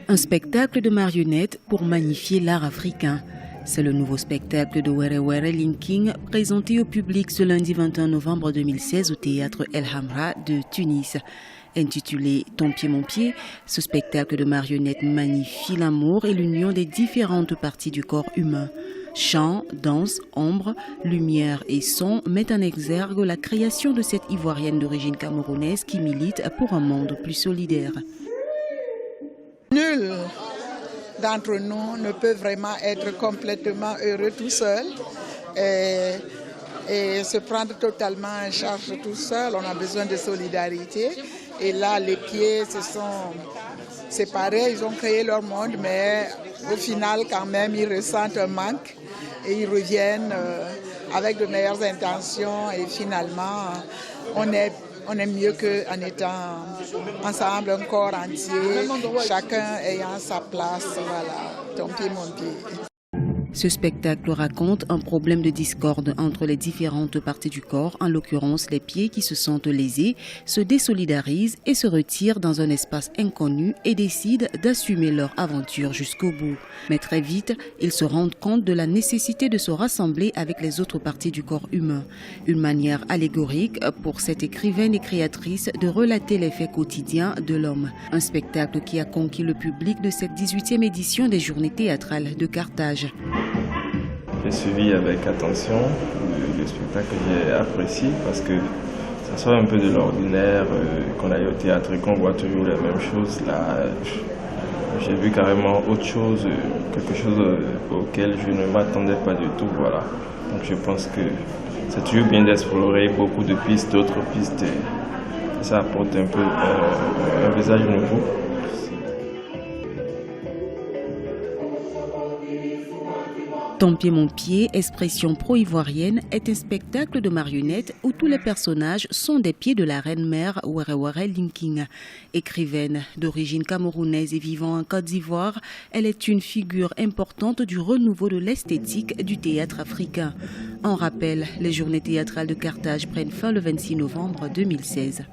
Un spectacle de marionnettes pour magnifier l'art africain. C'est le nouveau spectacle de Were Were Linking présenté au public ce lundi 21 novembre 2016 au théâtre El Hamra de Tunis. Intitulé Ton pied mon pied, ce spectacle de marionnettes magnifie l'amour et l'union des différentes parties du corps humain. Chant, danse, ombre, lumière et son mettent en exergue la création de cette Ivoirienne d'origine camerounaise qui milite pour un monde plus solidaire. Nul d'entre nous ne peut vraiment être complètement heureux tout seul et se prendre totalement en charge tout seul. On a besoin de solidarité. Et là, les pieds se sont séparés, ils ont créé leur monde, mais au final, quand même, ils ressentent un manque et ils reviennent avec de meilleures intentions. Et finalement, on est mieux qu'en étant ensemble, un corps entier, chacun ayant sa place. Voilà, ton pied, mon pied. Ce spectacle raconte un problème de discorde entre les différentes parties du corps, en l'occurrence les pieds qui se sentent lésés, se désolidarisent et se retirent dans un espace inconnu et décident d'assumer leur aventure jusqu'au bout. Mais très vite, ils se rendent compte de la nécessité de se rassembler avec les autres parties du corps humain. Une manière allégorique pour cette écrivaine et créatrice de relater les faits quotidiens de l'homme. Un spectacle qui a conquis le public de cette 18e édition des Journées théâtrales de Carthage. J'ai suivi avec attention le spectacle que j'ai apprécié parce que ça sort un peu de l'ordinaire, qu'on aille au théâtre et qu'on voit toujours les mêmes choses. Là, j'ai vu carrément autre chose, quelque chose auquel je ne m'attendais pas du tout. Voilà. Donc je pense que c'est toujours bien d'explorer beaucoup de pistes, d'autres pistes. Et ça apporte un peu un visage nouveau. Ton pied mon pied, expression pro-ivoirienne, est un spectacle de marionnettes où tous les personnages sont des pieds de la reine-mère Were Were Linking. Écrivaine d'origine camerounaise et vivant en Côte d'Ivoire, elle est une figure importante du renouveau de l'esthétique du théâtre africain. En rappel, les Journées théâtrales de Carthage prennent fin le 26 novembre 2016.